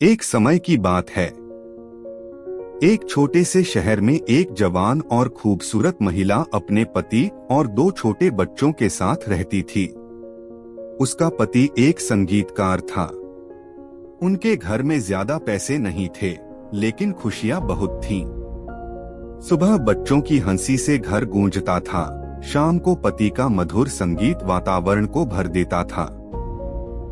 एक समय की बात है। एक छोटे से शहर में एक जवान और खूबसूरत महिला अपने पति और दो छोटे बच्चों के साथ रहती थी। उसका पति एक संगीतकार था। उनके घर में ज्यादा पैसे नहीं थे, लेकिन खुशियां बहुत थीं। सुबह बच्चों की हंसी से घर गूंजता था, शाम को पति का मधुर संगीत वातावरण को भर देता था।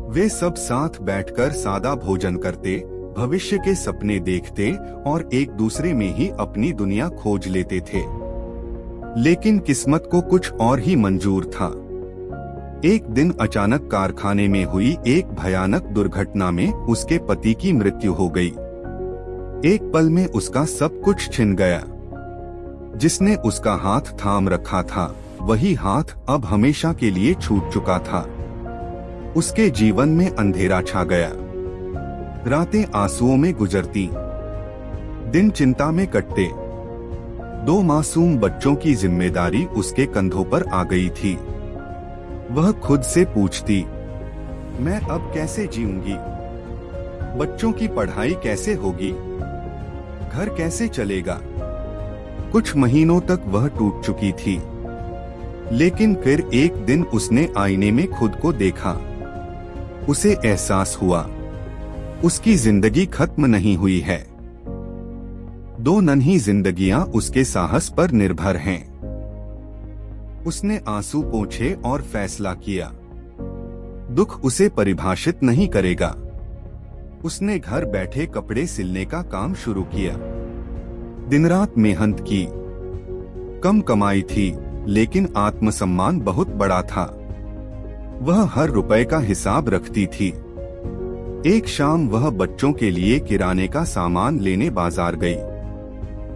वे सब साथ बैठकर सादा भोजन करते, भविष्य के सपने देखते और एक दूसरे में ही अपनी दुनिया खोज लेते थे। लेकिन किस्मत को कुछ और ही मंजूर था। एक दिन अचानक कारखाने में हुई एक भयानक दुर्घटना में उसके पति की मृत्यु हो गई। एक पल में उसका सब कुछ छिन गया। जिसने उसका हाथ थाम रखा था, वही हाथ अब हमेशा के लिए छूट चुका था। उसके जीवन में अंधेरा छा गया। रातें आंसुओं में गुजरती, दिन चिंता में कटते। दो मासूम बच्चों की जिम्मेदारी उसके कंधों पर आ गई थी। वह खुद से पूछती, मैं अब कैसे जीऊंगी? बच्चों की पढ़ाई कैसे होगी? घर कैसे चलेगा? कुछ महीनों तक वह टूट चुकी थी। लेकिन फिर एक दिन उसने आईने में खुद को देखा। उसे एहसास हुआ, उसकी जिंदगी खत्म नहीं हुई है। दो नन्ही जिंदगियां उसके साहस पर निर्भर हैं। उसने आंसू पोंछे और फैसला किया, दुख उसे परिभाषित नहीं करेगा। उसने घर बैठे कपड़े सिलने का काम शुरू किया। दिन रात मेहनत की। कम कमाई थी, लेकिन आत्मसम्मान बहुत बड़ा था। वह हर रुपए का हिसाब रखती थी। एक शाम वह बच्चों के लिए किराने का सामान लेने बाजार गई।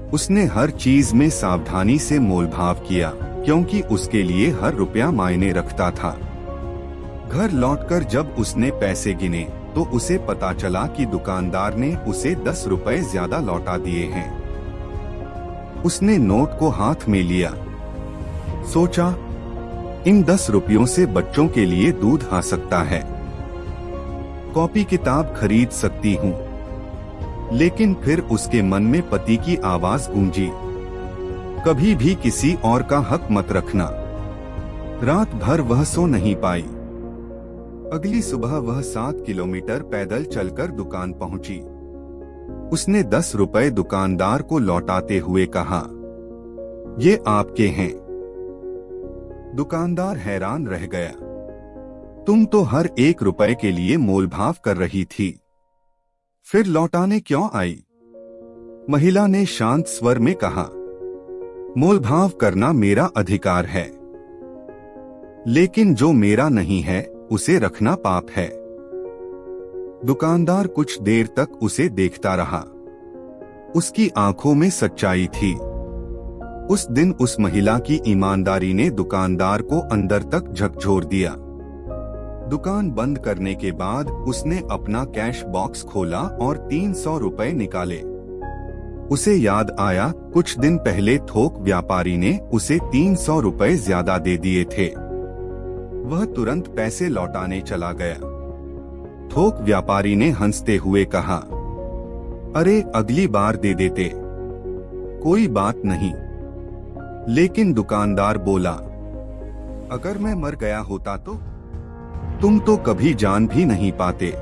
उसने हर चीज में सावधानी से मोलभाव किया, क्योंकि उसके लिए हर रुपया मायने रखता था। घर लौटकर जब उसने पैसे गिने, तो उसे पता चला कि दुकानदार ने उसे 10 रुपए ज्यादा लौटा दिए हैं। उसने नोट को हाथ में लिया। सोचा, इन 10 रुपयों से बच्चों के लिए दूध आ सकता है, कॉपी किताब खरीद सकती हूँ। लेकिन फिर उसके मन में पति की आवाज गूंजी, कभी भी किसी और का हक मत रखना। रात भर वह सो नहीं पाई। अगली सुबह वह 7 किलोमीटर पैदल चलकर दुकान पहुंची। उसने 10 रुपए दुकानदार को लौटाते हुए कहा, ये आपके हैं। दुकानदार हैरान रह गया, तुम तो हर 1 रुपए के लिए मोलभाव कर रही थी, फिर लौटाने क्यों आई? महिला ने शांत स्वर में कहा, मोलभाव करना मेरा अधिकार है, लेकिन जो मेरा नहीं है उसे रखना पाप है। दुकानदार कुछ देर तक उसे देखता रहा। उसकी आंखों में सच्चाई थी। उस दिन उस महिला की ईमानदारी ने दुकानदार को अंदर तक झकझोर दिया। दुकान बंद करने के बाद उसने अपना कैश बॉक्स खोला और 300 रुपए निकाले। उसे याद आया, कुछ दिन पहले थोक व्यापारी ने उसे 300 रुपए ज्यादा दे दिए थे। वह तुरंत पैसे लौटाने चला गया। थोक व्यापारी ने हंसते हुए कहा, अरे अगली बार दे देते, कोई बात नहीं। लेकिन दुकानदार बोला, अगर मैं मर गया होता तो? तुम तो कभी जान भी नहीं पाते।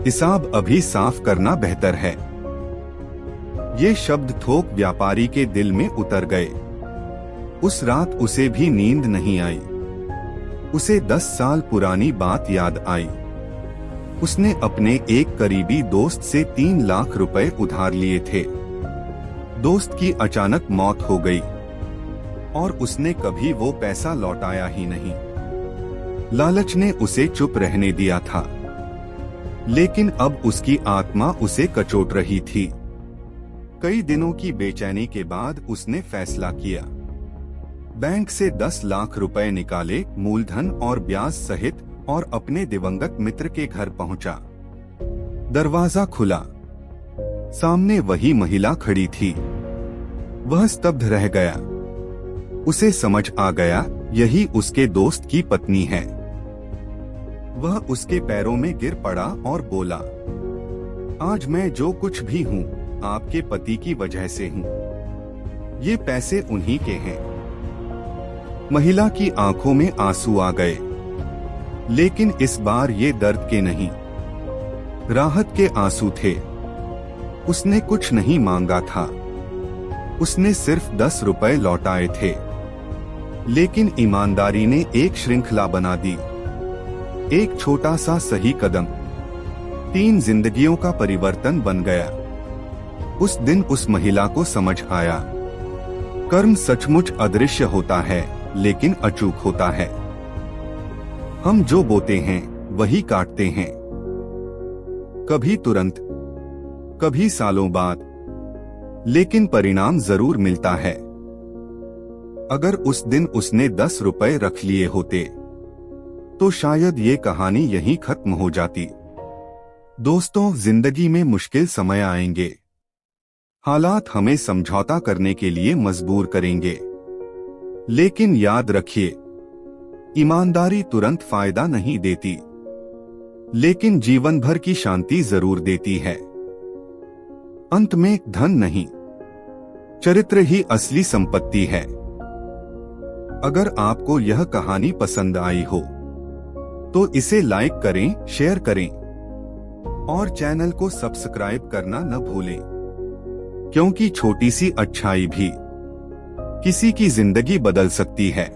हिसाब अभी साफ करना बेहतर है। ये शब्द थोक व्यापारी के दिल में उतर गए। उस रात उसे भी नींद नहीं आई। उसे 10 साल पुरानी बात याद आई। उसने अपने एक करीबी दोस्त से 3 लाख रुपए उधार लिए थे। दोस्त की अचानक मौत हो गई और उसने कभी वो पैसा लौटाया ही नहीं। लालच ने उसे चुप रहने दिया था, लेकिन अब उसकी आत्मा उसे कचोट रही थी। कई दिनों की बेचैनी के बाद उसने फैसला किया। बैंक से 10 लाख रुपए निकाले, मूलधन और ब्याज सहित, और अपने दिवंगत मित्र के घर पहुंचा। दरवाजा खुला। सामने वही महिला खड़ी थी। वह स्तब्ध रह गया। उसे समझ आ गया, यही उसके दोस्त की पत्नी है। वह उसके पैरों में गिर पड़ा और बोला, आज मैं जो कुछ भी हूँ आपके पति की वजह से हूँ। ये पैसे उन्हीं के हैं। महिला की आंखों में आंसू आ गए, लेकिन इस बार ये दर्द के नहीं, राहत के आंसू थे। उसने कुछ नहीं मांगा था, उसने सिर्फ 10 रुपए लौटाए थे, लेकिन ईमानदारी ने एक श्रृंखला बना दी। एक छोटा सा सही कदम 3 जिंदगियों का परिवर्तन बन गया। उस दिन उस महिला को समझ आया, कर्म सचमुच अदृश्य होता है लेकिन अचूक होता है। हम जो बोते हैं वही काटते हैं, कभी तुरंत, कभी सालों बाद, लेकिन परिणाम जरूर मिलता है। अगर उस दिन उसने 10 रुपए रख लिए होते तो शायद ये कहानी यहीं खत्म हो जाती। दोस्तों, जिंदगी में मुश्किल समय आएंगे, हालात हमें समझौता करने के लिए मजबूर करेंगे, लेकिन याद रखिए, ईमानदारी तुरंत फायदा नहीं देती, लेकिन जीवन भर की शांति जरूर देती है। अंत में धन नहीं, चरित्र ही असली संपत्ति है। अगर आपको यह कहानी पसंद आई हो तो इसे लाइक करें, शेयर करें और चैनल को सब्सक्राइब करना न भूलें, क्योंकि छोटी सी अच्छाई भी किसी की जिंदगी बदल सकती है।